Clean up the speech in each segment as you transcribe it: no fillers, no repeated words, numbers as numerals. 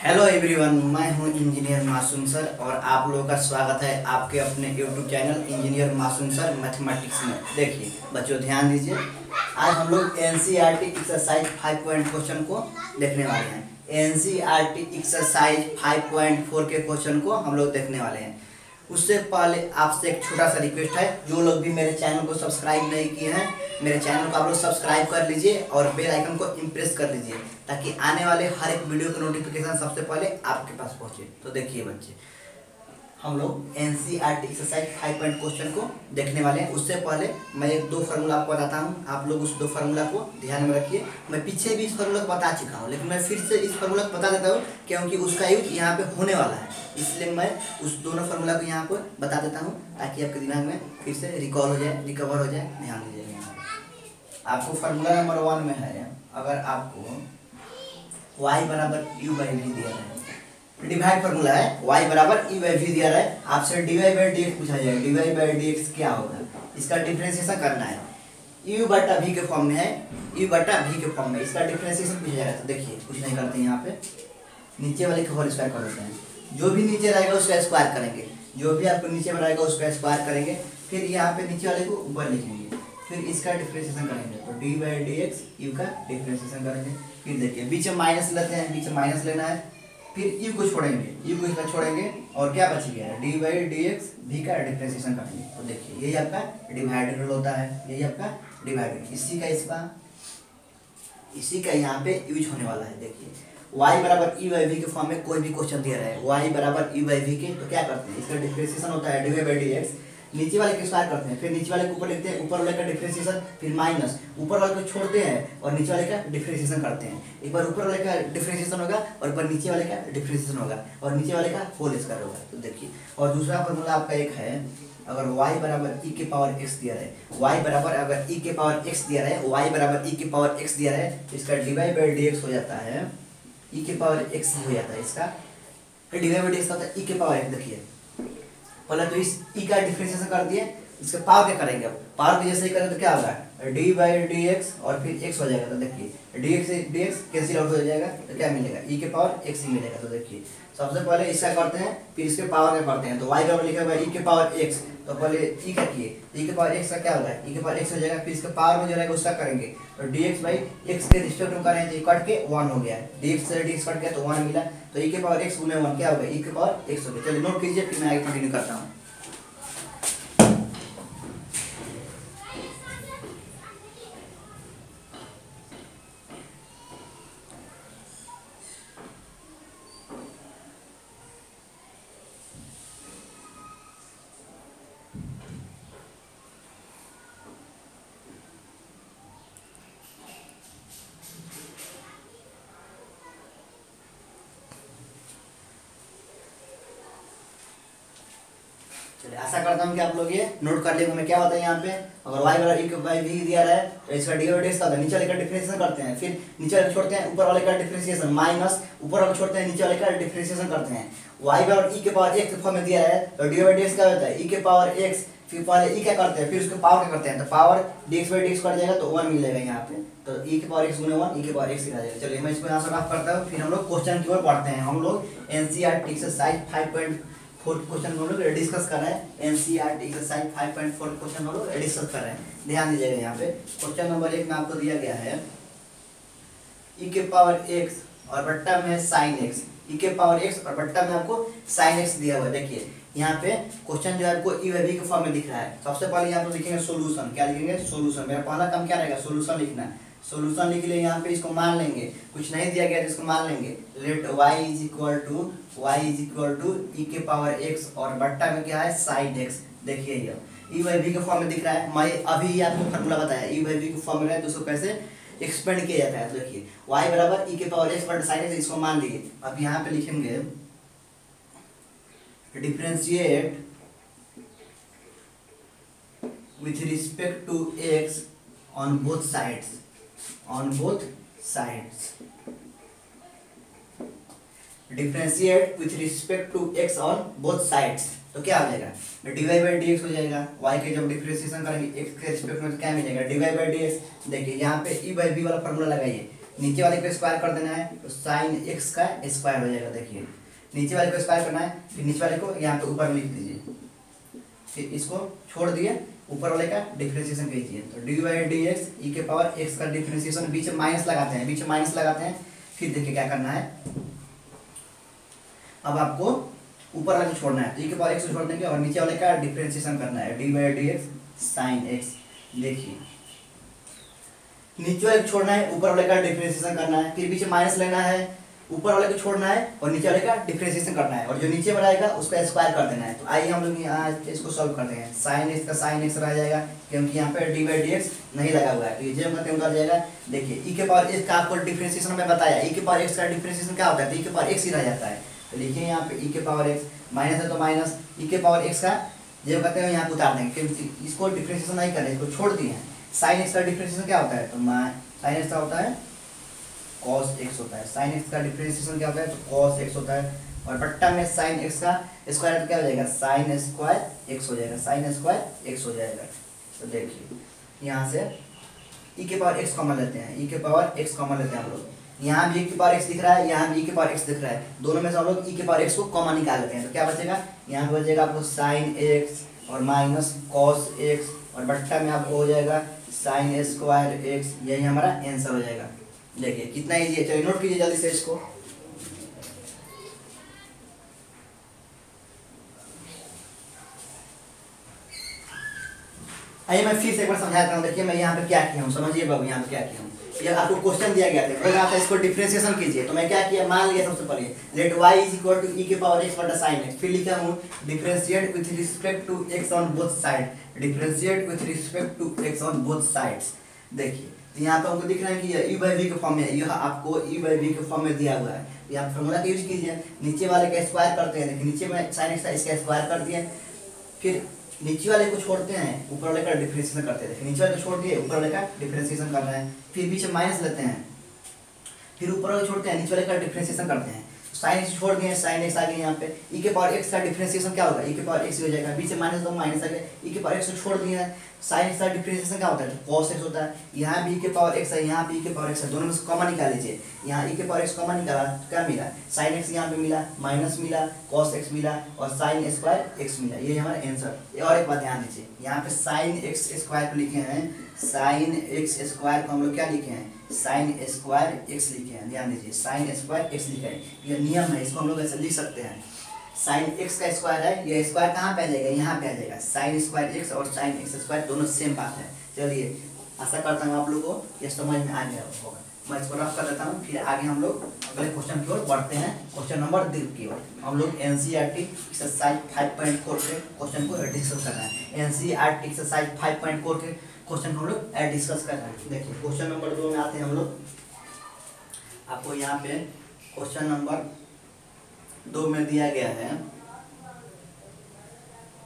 Hello everyone, मैं हूं engineer मासूम सर और आप लोगों का स्वागत है आपके अपने यूट्यूब चैनल इंजीनियर मासूम सर मैथमेटिक्स में। देखिए बच्चों, ध्यान दीजिए। आज हम लोग एनसीईआरटी एक्सरसाइज 5 क्वेश्चन को देखने वाले हैं। एनसीईआरटी एक्सरसाइज 5.4 के क्वेश्चन को हम लोग देखने वाले हैं। उससे पहले आपसे एक छोटा सा रिक्वेस्ट है, जो लोग भी मेरे चैनल को सब्सक्राइब नहीं किए हैं, मेरे चैनल को आप लोग सब्सक्राइब कर लीजिए और बेल आइकन को इम्प्रेस कर लीजिए, ताकि आने वाले हर एक वीडियो की नोटिफिकेशन सबसे पहले आपके पास पहुंचे। तो देखिए बच्चे, हम लोग एनसीईआरटी एक्सरसाइज 5 क्वेश्चन को देखने वाले हैं। उससे पहले मैं एक दो फार्मूला आपको बताता हूँ, आप लोग उस दो फार्मूला को ध्यान में रखिए। मैं पीछे भी इस फार्मूला को बता चुका हूँ, लेकिन मैं फिर से इस फार्मूला को बता देता हूँ क्योंकि उसका यूज यहाँ पे होने वाला है। इसलिए मैं उस दोनों फार्मूला को यहाँ पर बता देता हूँ, ताकि आपके दिमाग में फिर से रिकॉल हो जाए, रिकवर हो जाए। ध्यान दीजिएगा। आपको फार्मूला नंबर 1 में है, अगर आपको y बराबर u बाई वी दिया है, डिवाइड फार्मूला है, y बराबर u बाई वी दिया है, आपसे dy बाई dx पूछा जाएगा। dy बाई dx क्या होगा, इसका डिफरेंशिएशन करना है। u बटा v के फॉर्म में है, u बटा v के फॉर्म में, इसका डिफरेंशिएशन पूछा जाएगा। तो देखिए कुछ नहीं करते हैं, यहाँ पे नीचे वाले का होल स्क्वायर कर देते हैं। जो भी नीचे रहेगा उसका स्क्वायर करेंगे, जो भी आपको नीचे में रहेगा उसका स्क्वायर करेंगे। फिर यहाँ पे नीचे वाले को ऊपर लिखेंगे, फिर इसका डिफरेंशिएशन करेंगे। तो D by D x you का डिफरेंशिएशन करेंगे। फिर देखिए बीच में माइनस लेते हैं, बीच में माइनस लेना है, फिर यू को छोड़ेंगे, यू को इसमें छोड़ेंगे और क्या बच गया, डी बाई डी एक्स भी का डिफरेंशिएशन करेंगे। तो देखिए यही आपका डिवाइडेड रूल होता है, यही आपका डिवाइडेड, इसी का यहाँ पे यूज होने वाला है। देखिए y बराबर ई बाई वी के फॉर्म में कोई भी क्वेश्चन दिया रहा है, y बराबर ई बाई वी के, तो क्या करते हैं, इसका डिफरेंशिएशन होता है डी बाई डी एक्स, नीचे वाले के स्क्वायर करते हैं, फिर नीचे वाले के ऊपर लिखते हैं, ऊपर वाले का डिफरेंशिएशन, फिर माइनस, ऊपर वाले को छोड़ते हैं और नीचे वाले का डिफरेंशिएशन करते हैं। एक बार ऊपर वाले का डिफरेंशिएशन होगा और एक बार नीचे वाले का डिफरेंशिएशन होगा और नीचे वाले का होल स्क्वायर होगा। तो देखिए, और दूसरा फॉर्मूला आपका एक है, अगर y बराबर e के पावर x दिया है, y बराबर अगर e के पावर x दिया है, y बराबर e के पावर x दिया है, इसका डिवाइड बाई dx हो जाता है e के पावर x हो जाता है, इसका डिवाइड बाई dx होता है e के पावर x। देखिए पहले तो इस e का डिफरेंशिएशन कर दिए, इसके पावर क्या करेंगे, अब पावर की जैसे ही करें तो क्या होगा, डी बाई डी एक्स और फिर x हो जाएगा। तो देखिए डी एक्स कैंसिल आउट हो जाएगा, तो क्या मिलेगा, e के पावर x ही मिलेगा। तो देखिए सबसे पहले इसका करते हैं, फिर इसके पावर का करते हैं। तो y बराबर लिखा हुआ है e के पावर x, तो पहले e का किए, e के पावर x का क्या होगा, e के पावर x हो जाएगा, फिर इसके पावर में जो रहेगा उसका करेंगे। तो dx बाई x के रिस्पेक्ट में करें तो ये कट के 1 हो गया, dx से dx कट गया तो 1 मिला, तो e के पावर x गुने 1 क्या होगा, e के पावर x हो गया। चलिए नोट कीजिए, फिर मैं आगे कंटिन्यू करता हूँ। चलिए आशा करता हूँ कि आप लोग ये नोट कर लेंगे। मैं क्या होता है यहाँ पे, अगर y बराबर e बाई v दिया रहा है तो इसका डी बाई डी का नीचे वाले का डिफरेंशिएशन करते हैं, फिर नीचे वाले छोड़ते हैं, ऊपर वाले का डिफरेंशिएशन माइनस, ऊपर वाले छोड़ते हैं, नीचे वाले का डिफरेंशिएशन करते हैं। y बराबर e के पावर x के फॉर्म में दिया है, तो डी बाई डी क्या होता है, e के पावर x, फिर पहले e क्या करते हैं, फिर उसके पावर क्या करते हैं, तो power dx by dx cut जाएगा तो 1 मिलेगा यहाँ पे, तो e के पावर x गुने 1 e के पावर x आ जाएगा। चलिए मैं इसको यहाँ से साफ करता हूँ, फिर हम लोग क्वेश्चन की ओर बढ़ते हैं। हम लोग एनसीईआरटी एक्सरसाइज 5.4 क्वेश्चन हम लोग डिस्कस कर रहे हैं, एनसीईआरटी एक्सरसाइज 5.4 क्वेश्चन हम लोग डिस्कस कर रहे हैं। ध्यान दीजिएगा, यहाँ पे क्वेश्चन नंबर 1 में आपको दिया गया है e के पावर x और बट्टा में साइन x, e के पावर x और बट्टा में आपको साइन x दिया हुआ है। देखिए यहाँ पे क्वेश्चन जो है आपको ई बाई वी के फॉर्म में दिख रहा है। सबसे पहले यहाँ पे लिखेंगे सोल्यूशन, क्या लिखेंगे, सोल्यूशन। मेरा पहला काम क्या रहेगा, सोल्यूशन लिखना है। सोल्यूशन लिख लिए, यहाँ पे इसको मान लेंगे, कुछ नहीं दिया गया तो इसको मान लेंगे, let y is equal to e के पावर x और बट्टा में क्या है, साइन x। देखिए ये ई बाई वी के फॉर्म में दिख रहा है, मैं अभी आपको फॉर्मूला बताया, ई बाई वी के फॉर्म में रहे तो उसको कैसे एक्सपेंड किया जाता है। तो देखिए y बराबर ई के पावर x बट साइन x, इसको मान लिए। अब यहाँ पे लिखेंगे differentiate with respect to x on both sides, differentiate with respect to x on both sides, तो क्या हो जाएगा, डिवाइड बाई डी एक्स हो जाएगा। y के जब डिफरेंशिएशन करेंगे x के रिस्पेक्ट में तो क्या मिलेगा, डिवाइड बाई डी एक्स। देखिए यहाँ पे e बाई बी वाला फॉर्मूला लगाइए, नीचे वाले को स्क्वायर कर देना है तो साइन एक्स का स्क्वायर हो जाएगा। देखिए नीचे वाले को स्क्वायर करना है, फिर नीचे वाले को यहाँ पे ऊपर लिख दीजिए, फिर इसको छोड़ दिए, ऊपर वाले का डिफरेंशिएशन कीजिए। तो डी बाई डी एक्स ई के पावर एक्स का डिफरेंशिएशन, बीच में माइनस लगाते हैं, बीच में माइनस लगाते हैं। फिर देखिए क्या करना है, अब आपको ऊपर वाले को छोड़ना है तो ई के पावर एक्स को छोड़ देंगे और नीचे वाले का डिफरेंशिएशन करना है, D by D x sine x. देखिए नीचे वाले को छोड़ना है, ऊपर वाले का डिफरेंशिएशन करना है, फिर बीच में माइनस लेना है, ऊपर वाले को छोड़ना है और नीचे वाले का डिफरेंशिएशन करना है, और जो नीचे वाला आएगा उसका स्क्वायर कर देना है। तो आइए हम लोग यहाँ इसको सॉल्व करते हैं। साइन एक्स का साइन एक्स रह जाएगा क्योंकि यहाँ पे डी बाई डी एक्स नहीं लगा हुआ है, तो ये जब करते हैं उतर जाएगा। देखिए ई के पावर एक्स का आपको डिफरेंशिएशन में बताया, ई के पावर एक्स का डिफरेंशिएशन क्या होता है, तो ई के पावर एक्स ही रह जाता है। तो लिखिए यहाँ पे ई के पावर एक्स, माइनस है तो माइनस, ई के पावर एक्स का जब करते हैं यहाँ पे उतार देंगे क्योंकि इसको डिफरेंशिएशन नहीं करें, इसको छोड़ दिए हैं। साइन एक्स का डिफरेंशिएशन क्या होता है, तो साइन एक्स का होता है cos x होता है। sin x का डिफरेंशिएशन क्या होता है, तो cos x होता है, और बट्टा में sin x का स्क्वायर क्या हो जाएगा, sin स्क्वायर x हो जाएगा, sin स्क्वायर x हो जाएगा। तो देखिए यहाँ से e के पावर x कॉमन लेते हैं, e के पावर x कॉमन लेते हैं हम लोग। यहाँ भी e के पावर x दिख रहा है, यहाँ भी e के पावर x दिख रहा है, दोनों में से हम लोग e के पावर x को कॉमन निकाल लेते हैं। तो क्या बचेगा, यहाँ पे बचेगा आपको sin x और माइनस cos x, और बट्टा में आपको हो जाएगा sin स्क्वायर x। यही हमारा आंसर हो जाएगा। देखिए कितना इजी है, चलिए नोट कीजिए जल्दी से इसको। आइए मैं फिर से एक बार समझाता हूँ। देखिए मैं यहाँ पे क्या किया हूँ, समझिए बाबू यहाँ पे क्या किया हूँ। ये आपको क्वेश्चन दिया गया था, बोल रहा था इसको डिफरेंशिएशन कीजिए, तो मैं क्या किया, मान लिया सबसे पहले let y is equal to e के पावर x बटा sin x, फिर लिखा हूँ differentiate with respect to x on both side, differentiate with respect to x on both sides. देखिए तो यहाँ पे हमको दिख रहा है कि ये e बाई वी के फॉर्म में है, यह आपको e बाई वी के फॉर्म में दिया हुआ है। तो यहाँ फॉर्मूला का यूज कीजिए, नीचे वाले का स्क्वायर करते हैं। देखिए नीचे में साइन एक्स था, इसका स्क्वायर कर दिए, फिर नीचे वाले को छोड़ते हैं, ऊपर वाले का डिफरेंशिएशन करते हैं। देखिए नीचे वाले को छोड़ दिए, ऊपर वाले का डिफरेंशिएशन करना है, फिर बीच में माइनस लेते हैं, फिर ऊपर वाले छोड़ते हैं, नीचे वाले का डिफरेंशिएशन करते हैं। साइन एक्स छोड़ दिए, साइन एक्स आ गया यहाँ पे, ई के पावर एक्स का डिफरेंशिएशन क्या होगा, ई के पावर एक्स हो जाएगा, बीच में माइनस तो माइनस आ गया, ई के पावर एक्स को छोड़ दिया, साइन एक्स का डिफरेंशिएशन क्या होता है, cos x होता है। यहाँ भी e के पावर x है, यहाँ भी e के पावर x है, दोनों में से कॉमन निकाल लीजिए। यहाँ e के पावर x कॉमन निकाला तो क्या मिला, साइन x यहाँ पे मिला, माइनस मिला, cos x मिला, और साइन स्क्वायर x मिला। ये हमारा आंसर। और एक बात ध्यान दीजिए, यहाँ पे साइन x स्क्वायर को लिखे हैं, साइन x स्क्वायर को हम लोग क्या लिखे हैं, साइन स्क्वायर x लिखे हैं। ध्यान दीजिए साइन स्क्वायर x लिखा है, ये नियम है, इसको हम लोग ऐसे लिख सकते हैं। साइन x का स्क्वायर है, ये स्क्वायर कहाँ पे आ जाएगा, यहाँ पे आ जाएगा। साइन स्क्वायर x और साइन x स्क्वायर दोनों सेम बात है। चलिए आशा करता हूँ आप लोगों को ये समझ में आ गया होगा। मैं इसको रफ कर देता हूँ, फिर आगे हम लोग अगले क्वेश्चन की ओर बढ़ते हैं। क्वेश्चन नंबर 2 की ओर हम लोग एनसीईआरटी एक्सरसाइज 5.4 के क्वेश्चन को डिस्कस कर रहे हैं। एनसीईआरटी एक्सरसाइज 5.4 के क्वेश्चन को हम लोग डिस्कस कर रहे हैं। देखिए क्वेश्चन नंबर 2 में आते हैं हम लोग। आपको यहाँ पे क्वेश्चन नंबर 2 में दिया गया है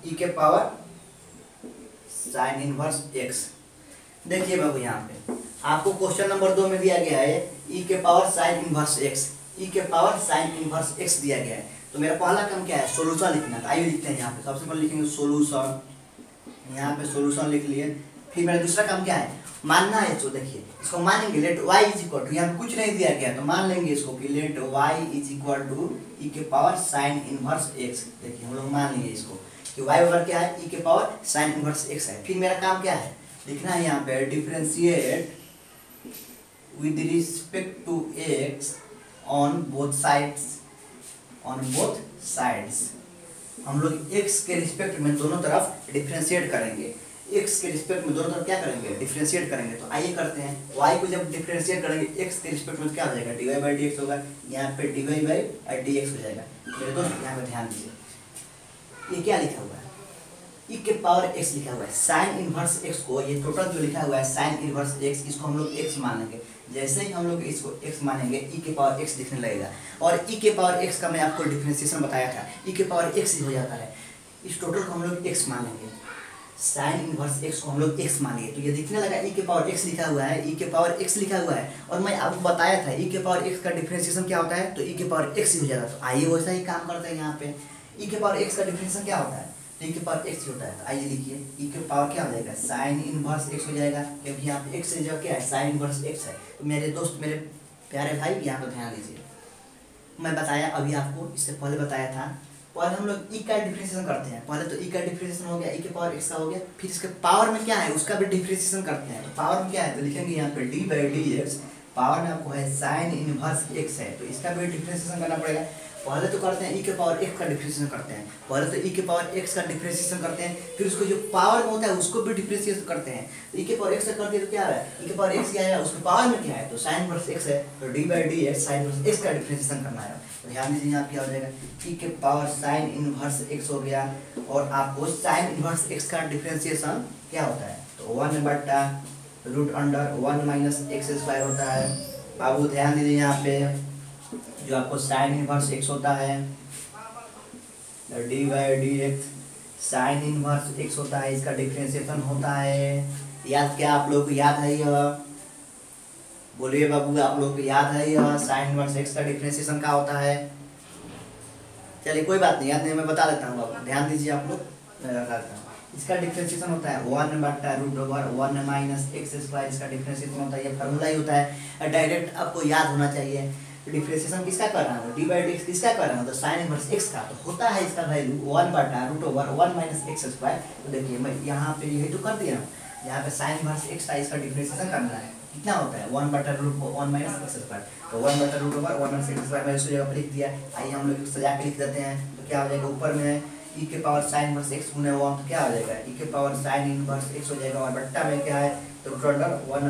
e के पावर साइन इनवर्स x। देखिए बाबू यहाँ पे आपको क्वेश्चन नंबर 2 में दिया गया है e के power sine inverse x, e के पावर साइन इनवर्स x दिया गया है। तो मेरा पहला काम क्या है, सोल्यूशन लिखना था। आइए लिखते हैं यहाँ पे, सबसे पहले लिखेंगे सोल्यूशन, यहाँ पे सोल्यूशन लिख लिए। फिर मेरा दूसरा काम क्या है, मानना है इसको। देखिए इसको मानेंगे, let y is equal to, यहाँ पे कुछ नहीं दिया गया तो मान लेंगे इसको कि let y is equal to e के पावर साइन इनवर्स x। देखिए हम लोग मान लेंगे इसको कि y बराबर क्या है, e के पावर साइन इनवर्स x है। फिर मेरा काम क्या है, लिखना है यहाँ पे differentiate with respect to x on both sides, on both sides. हम लोग x के रिस्पेक्ट में दोनों तरफ डिफरेंशिएट करेंगे, x के रिस्पेक्ट में दोनों तरफ क्या करेंगे, डिफरेंशिएट करेंगे। तो आइए करते हैं, y को जब डिफरेंशिएट करेंगे x के रिस्पेक्ट में क्या हो जाएगा, dy बाई dx होगा, यहाँ पे dy बाई dx हो जाएगा। मेरे दोस्त यहाँ पे ध्यान दीजिए, ये क्या लिखा हुआ है, e के पावर x लिखा हुआ है। साइन इनवर्स x को, ये टोटल जो लिखा हुआ है साइन इनवर्स x, इसको हम लोग x मानेंगे। जैसे ही हम लोग इसको x मानेंगे e के पावर x दिखने लगेगा, और e के पावर x का मैं आपको डिफरेंशिएशन बताया था, e के पावर x ही हो जाता है। इस टोटल को हम लोग x मानेंगे, साइन इनवर्स x को हम लोग x मानेंगे। तो ये दिखने लगा e के पावर x लिखा हुआ है, e के पावर x लिखा हुआ है, और मैं आपको बताया था e के पावर x का डिफरेंशिएशन क्या होता है, तो e के पावर x ही हो जाता है। तो आइए वैसा ही काम करते हैं। यहाँ पे e के पावर x का डिफरेंशिएशन क्या होता है, तो e के पावर x होता है। तो आइए लिखिए e के पावर क्या हो जाएगा, साइन इनवर्स x हो जाएगा, क्योंकि यहाँ पे x से जो क्या है साइन इनवर्स x है। तो मेरे दोस्त, मेरे प्यारे भाई यहाँ पर ध्यान दीजिए, मैं बताया अभी आपको, इससे पहले बताया था, पहले हम लोग ई का डिफरेंशिएशन करते हैं। पहले तो ई का डिफरेंशिएशन हो गया, ई के पावर एक्स का हो गया, फिर इसके पावर में क्या है उसका भी डिफरेंशिएशन करते हैं। तो पावर में क्या है तो लिखेंगे यहाँ पे D by D x, power में आपको है साइन इनवर्स एक्स है, तो इसका भी डिफरेंशिएशन करना पड़ेगा। पहले तो करते हैं ई के पावर एक्स का डिफरेंशिएशन करते हैं, पहले तो ई के पावर एक्स का डिफरेंशिएशन करते हैं, फिर उसको जो पावर में होता है उसको भी डिफरेंशिएशन करते हैं। तो ई के पावर एक्स करते हैं तो क्या है, ई के पावर एक्स क्या है, उसके पावर में क्या है तो साइन इनवर्स एक्स है, तो D by D x sine inverse x का डिफरेंशिएशन करना है। तो ध्यान दीजिए यहाँ क्या हो जाएगा, ई के पावर साइन इनवर्स एक्स हो गया, और आपको साइन इनवर्स एक्स का डिफरेंशिएशन क्या होता है तो 1/√(1 - x² होता है। बाबू ध्यान दीजिए यहाँ पे, जो आपको साइन इनवर्स एक्स होता है D by D x sine inverse x होता है, इसका डिफरेंशिएशन होता है। याद क्या आप लोग को याद है यह, बोलिए बाबू आप लोग को याद है यह साइन इनवर्स एक्स का डिफरेंशिएशन क्या होता है। चलिए कोई बात नहीं, याद नहीं मैं बता देता हूँ बाबू, ध्यान दीजिए आप लोग, मैं बता देता हूँ। इसका डिफरेंशिएशन होता है 1/√(1 - x²), इसका डिफरेंशिएशन होता है, ये फार्मूला ही होता है, डायरेक्ट आपको याद होना चाहिए। डिफरेंशिएशन किसका कर रहा हूँ, डी बाई डी एक्स किसका कर रहा हूँ तो साइन इनवर्स एक्स का, तो होता है इसका वैल्यू 1/√(1 - x²। तो देखिए मैं यहाँ पे यही तो कर दिया हूँ, यहाँ पे साइन इनवर्स एक्स का इसका डिफरेंशिएशन करना है, कितना होता है 1/√(1 - x², तो 1/√(1 - x² मैं उसको जगह पर लिख दिया। आइए हम लोग सजा के लिख देते हैं, तो क्या हो जाएगा, ऊपर में ई के पावर साइन इनवर्स एक्स गुने 1 तो क्या हो जाएगा, ई के पावर साइन इनवर्स एक्स हो जाएगा, और बट्टा में क्या है तो √(1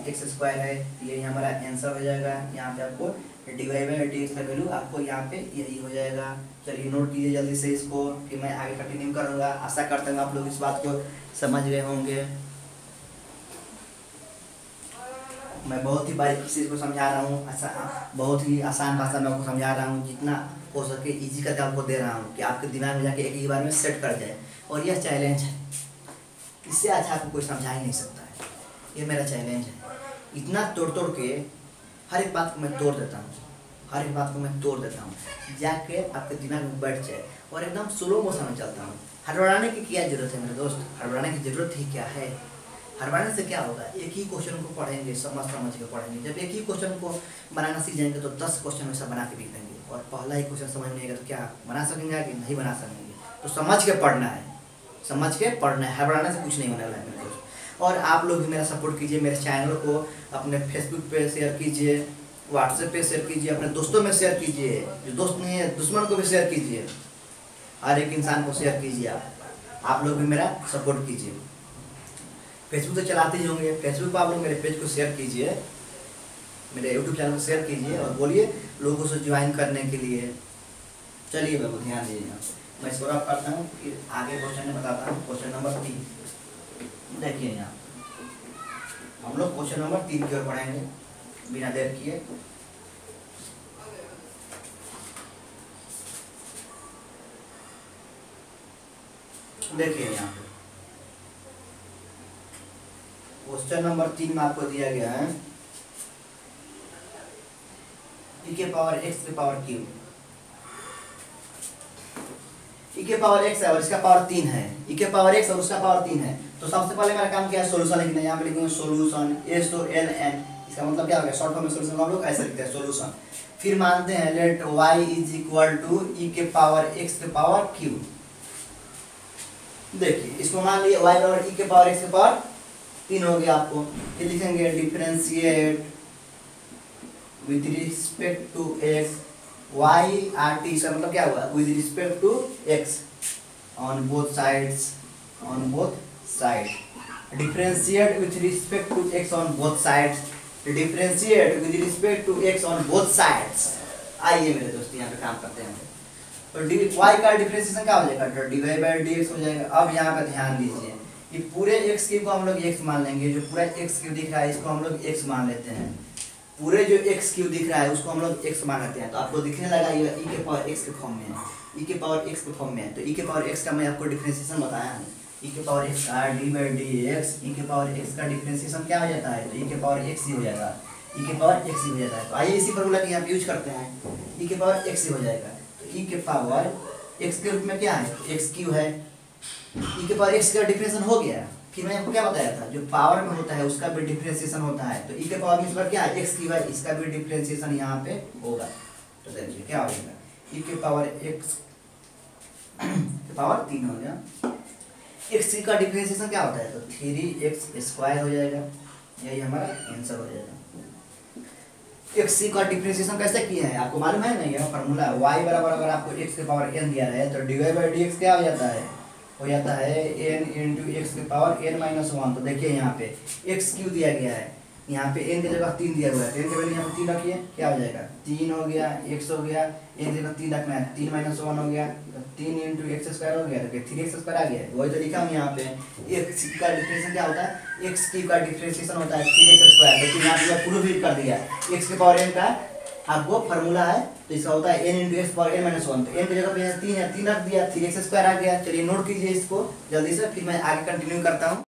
- x² है, ये हमारा आंसर हो जाएगा। यहाँ पे आपको D Y by D X का वैल्यू आपको यहाँ पे यही हो जाएगा। चलिए नोट कीजिए जल्दी से इसको, कि मैं आगे कंटिन्यू करूँगा। आशा करता हूँ आप लोग इस बात को समझ गए होंगे। मैं बहुत ही बारीकी से इसको समझा रहा हूँ, बहुत ही आसान भाषा में आपको समझा रहा हूँ, जितना हो सके इजी करके आपको दे रहा हूँ कि आपके दिमाग में जाके एक ही बार में सेट कर जाए। और यह चैलेंज है, इससे अच्छा आपको कोई समझा ही नहीं सकता है, ये मेरा चैलेंज है। इतना तोड़ तोड़ के हर एक बात को मैं तोड़ देता हूँ, हर एक बात को मैं तोड़ देता हूँ, जाके आपके दिमाग में बैठ जाए, और एकदम स्लो मोशन में चलता हूँ। हड़बड़ाने की क्या जरूरत है मेरे दोस्त, हड़बड़ाने की जरूरत ही क्या है। हड़बड़ाने से क्या होगा, एक ही क्वेश्चन को पढ़ेंगे, समझ के पढ़ेंगे। जब एक ही क्वेश्चन को बनाना सीख जाएंगे तो 10 क्वेश्चन वैसा बना के लिख देंगे, और पहला ही क्वेश्चन समझ नहीं आएगा तो क्या बना सकेंगे कि नहीं बना सकेंगे। तो समझ के पढ़ना है, समझ के पढ़ना है, हड़बड़ाने से कुछ नहीं होने वाला है मेरे दोस्त। और आप लोग भी मेरा सपोर्ट कीजिए, मेरे चैनल को अपने फेसबुक पे शेयर कीजिए, व्हाट्सएप पे शेयर कीजिए, अपने दोस्तों में शेयर कीजिए, जो दोस्त नहीं है दुश्मन को भी शेयर कीजिए, हर एक इंसान को शेयर कीजिए। आप लोग भी मेरा सपोर्ट कीजिए। फेसबुक तो चलाते ही होंगे, फेसबुक पर आप लोग मेरे पेज को शेयर कीजिए, मेरे यूट्यूब चैनल को शेयर कीजिए, और बोलिए लोगों से ज्वाइन करने के लिए। चलिए बाबू ध्यान दीजिए, मैं इसको रफ करता हूँ, फिर आगे क्वेश्चन में बताता हूँ। क्वेश्चन नंबर 3 देखिए, यहाँ हम लोग क्वेश्चन नंबर 3 की ओर पढ़ेंगे बिना देर किए। देखिए यहाँ पे क्वेश्चन नंबर 3 में आपको दिया गया है e के पावर x के पावर क्यूब, e के पावर x है और इसका पावर 3 है, e के पावर x और उसका पावर 3 है। तो सबसे पहले मेरा काम क्या है, सोल्यूशन लिखना है। यहाँ पे लिखेंगे सोल्यूशन, एस तो एन एन, इसका मतलब क्या हो गया, शॉर्ट फॉर्म में सोल्यूशन को हम लोग ऐसे लिखते हैं सोल्यूशन। फिर मानते हैं let y is equal to e के पावर x के पावर क्यूब। देखिए इसको मान लिया y बराबर e के पावर x के पावर 3 हो गया आपको। फिर लिखेंगे differentiate with respect to x y R T, इसका मतलब क्या हुआ, with respect to x on both sides, on both side. Differentiate with respect to x on both sides, differentiate with respect to x on both sides. आइए मेरे दोस्त यहाँ पे काम करते हैं। तो y का डिफरेंशिएशन क्या हो जाएगा, तो dy बाई dx हो जाएगा। अब यहाँ पे ध्यान दीजिए, ये पूरे x क्यूब को हम लोग x मान लेंगे, जो पूरा x क्यूब दिख रहा है इसको हम लोग x मान लेते हैं, पूरे जो x क्यूब दिख रहा है उसको हम लोग x मान लेते हैं। तो आपको दिखने लगा ये e के पावर x के फॉर्म में है, e के पावर x के फॉर्म में है। तो e के पावर x का मैं आपको डिफरेंशिएशन बताया हूँ, e के पावर x का डी बाई dx, e के पावर x का डिफरेंशिएशन क्या हो जाता है, तो e के पावर x ही हो जाता है, e के पावर x ही हो जाता है। तो आइए इसी फॉर्मूला के यहाँ पे यूज करते हैं, e के पावर x ही हो जाएगा। तो e के पावर x के रूप में क्या है, x क्यूब है, e के पावर x का डिफरेंशिएशन हो गया, फिर मैंने आपको क्या बताया था, जो पावर में होता है उसका भी डिफरेंशिएशन होता है। तो ई के पावर में इस बार क्या है x की बार इसका भी डिफरेंशिएशन यहाँ पे होगा। तो देखिए क्या होगा, ई के पावर x के पावर 3 हो गया। x का डिफरेंशिएशन क्या होता है, तो 3x² हो जाएगा। यही हमारा आंसर हो जाएगा। x का डिफरेंशिएशन कैसे किया है आपको मालूम है नहीं, यह फार्मूला y बराबर अगर आपको x के पावर n दिया है तो dy/dx क्या हो जाता है, n इंटू एक्स के पावर n-1। तो देखिए यहाँ पे x क्यों दिया गया है, यहाँ पे n की जगह 3 दिया हुआ है, 10 के वैल्यू यहाँ पे 3 रखिए, क्या हो जाएगा 3 हो गया, x हो गया, n की जगह 3 रखना है, 3-1 हो गया, 3 इंटू x² हो गया, तो 3x² आ गया। वही तो लिखा हूँ यहाँ पे, x का डिफरेंशिएशन क्या होता है, x की का डिफरेंशिएशन होता है 3x²। लेकिन यहाँ पे प्रूफ भी कर दिया, x के पावर n का आपको फार्मूला है, तो इसका होता है n into x power n-1। तो n की जगह पे 3 है, 3 रख दिया, 3x² आ गया। चलिए नोट कीजिए इसको जल्दी से, फिर मैं आगे कंटिन्यू करता हूँ।